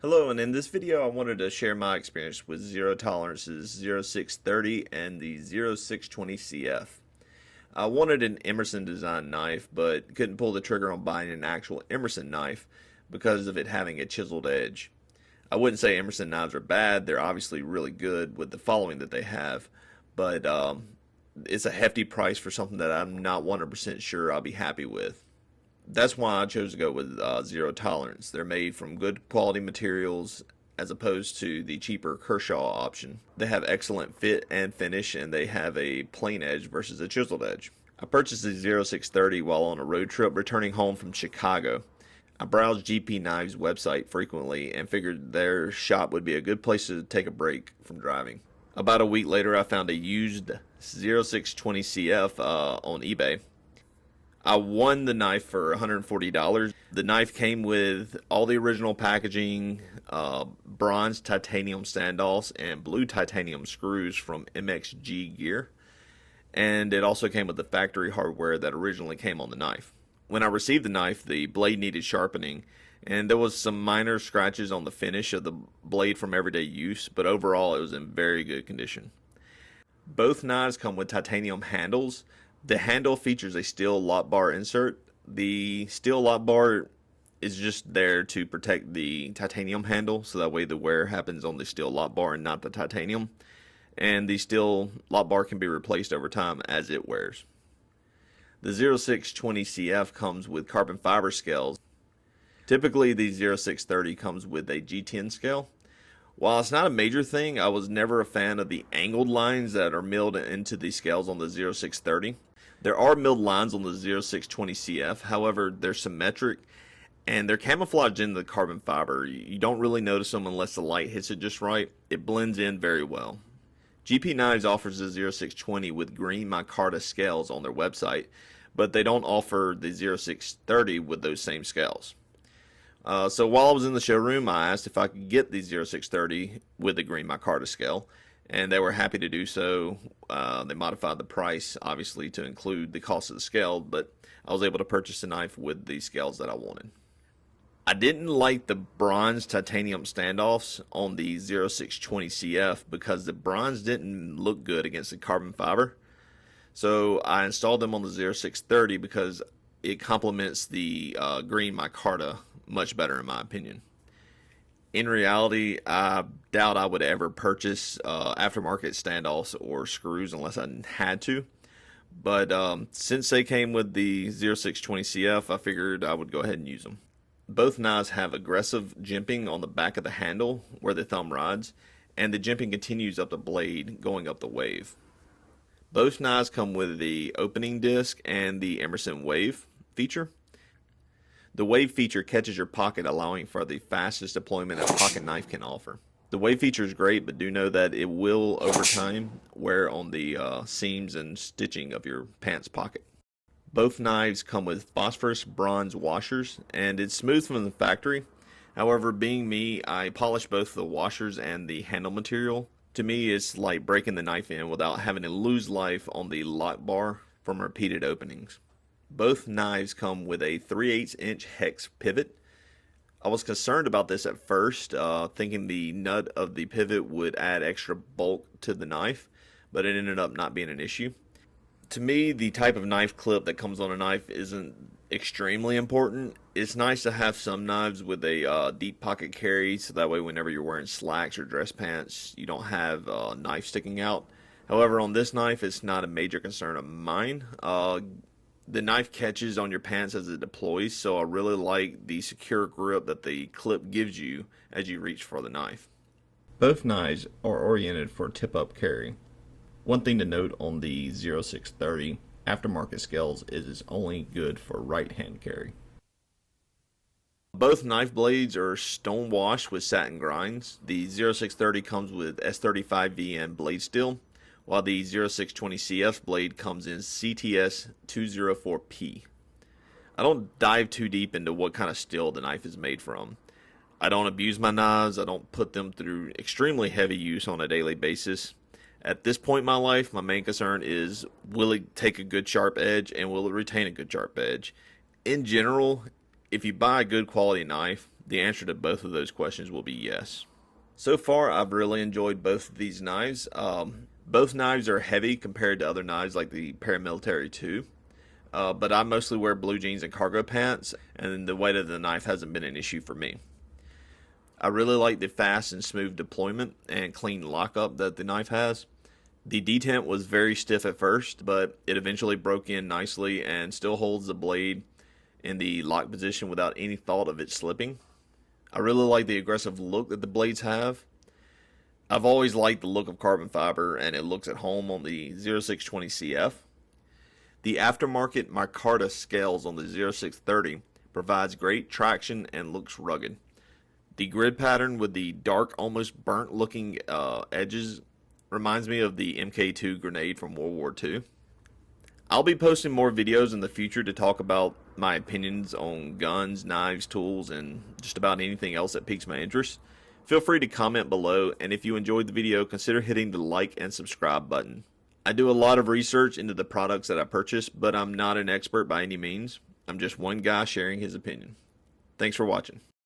Hello, and in this video I wanted to share my experience with zero tolerances 0630 and the 0620 CF. I wanted an Emerson design knife, but couldn't pull the trigger on buying an actual Emerson knife because of it having a chiseled edge. I wouldn't say Emerson knives are bad, they're obviously really good with the following that they have, but it's a hefty price for something that I'm not 100% sure I'll be happy with. That's why I chose to go with zero tolerance. They're made from good quality materials as opposed to the cheaper Kershaw option. They have excellent fit and finish, and they have a plain edge versus a chiseled edge. I purchased the 0630 while on a road trip returning home from Chicago. I browsed GPknives website frequently and figured their shop would be a good place to take a break from driving. About a week later, I found a used 0620 CF on eBay. I won the knife for $140. The knife came with all the original packaging, bronze titanium standoffs, and blue titanium screws from MXG Gear. And it also came with the factory hardware that originally came on the knife. When I received the knife, the blade needed sharpening, and there was some minor scratches on the finish of the blade from everyday use, but overall it was in very good condition. Both knives come with titanium handles. The handle features a steel lock bar insert. The steel lock bar is just there to protect the titanium handle, so that way the wear happens on the steel lock bar and not the titanium. And the steel lock bar can be replaced over time as it wears. The 0620 CF comes with carbon fiber scales. Typically the 0630 comes with a G10 scale. While it's not a major thing, I was never a fan of the angled lines that are milled into the scales on the 0630. There are milled lines on the 0620 CF, however, they're symmetric and they're camouflaged in the carbon fiber. You don't really notice them unless the light hits it just right. It blends in very well. GPknives offers the 0620 with green micarta scales on their website, but they don't offer the 0630 with those same scales. So while I was in the showroom, I asked if I could get the 0630 with the green micarta scale, and they were happy to do so. They modified the price, obviously, to include the cost of the scale, but I was able to purchase the knife with the scales that I wanted. I didn't like the bronze titanium standoffs on the 0620 CF because the bronze didn't look good against the carbon fiber. So I installed them on the 0630 because it complements the green micarta much better in my opinion. In reality, I doubt I would ever purchase aftermarket standoffs or screws unless I had to. But since they came with the 0620 CF, I figured I would go ahead and use them. Both knives have aggressive jimping on the back of the handle where the thumb rides, and the jimping continues up the blade going up the wave. Both knives come with the opening disc and the Emerson wave feature. The wave feature catches your pocket, allowing for the fastest deployment a pocket knife can offer. The wave feature is great, but do know that it will, over time, wear on the seams and stitching of your pants pocket. Both knives come with phosphorus bronze washers, and it's smooth from the factory. However, being me, I polish both the washers and the handle material. To me, it's like breaking the knife in without having to lose life on the lock bar from repeated openings. Both knives come with a 3/8 inch hex pivot. I was concerned about this at first, thinking the nut of the pivot would add extra bulk to the knife, but it ended up not being an issue. To me, the type of knife clip that comes on a knife isn't extremely important. It's nice to have some knives with a deep pocket carry, so that way whenever you're wearing slacks or dress pants, you don't have a knife sticking out. However, on this knife, it's not a major concern of mine. The knife catches on your pants as it deploys, so I really like the secure grip that the clip gives you as you reach for the knife. Both knives are oriented for tip-up carry. One thing to note on the 0630 aftermarket scales is it's only good for right-hand carry. Both knife blades are stone washed with satin grinds. The 0630 comes with S35 VN blade steel, while the 0620 CF blade comes in CTS 204P. I don't dive too deep into what kind of steel the knife is made from. I don't abuse my knives. I don't put them through extremely heavy use on a daily basis. At this point in my life, my main concern is, will it take a good sharp edge and will it retain a good sharp edge? In general, if you buy a good quality knife, The answer to both of those questions will be yes. So far, I've really enjoyed both of these knives. Both knives are heavy compared to other knives like the Paramilitary 2. But I mostly wear blue jeans and cargo pants, and the weight of the knife hasn't been an issue for me. I really like the fast and smooth deployment and clean lockup that the knife has. The detent was very stiff at first, but it eventually broke in nicely and still holds the blade in the lock position without any thought of it slipping. I really like the aggressive look that the blades have. I've always liked the look of carbon fiber, and it looks at home on the 0620CF. The aftermarket Micarta scales on the 0630 provides great traction and looks rugged. The grid pattern with the dark, almost burnt looking edges reminds me of the Mk2 grenade from World War II. I'll be posting more videos in the future to talk about my opinions on guns, knives, tools, and just about anything else that piques my interest. Feel free to comment below, and if you enjoyed the video, consider hitting the like and subscribe button. I do a lot of research into the products that I purchase, but I'm not an expert by any means. I'm just one guy sharing his opinion. Thanks for watching.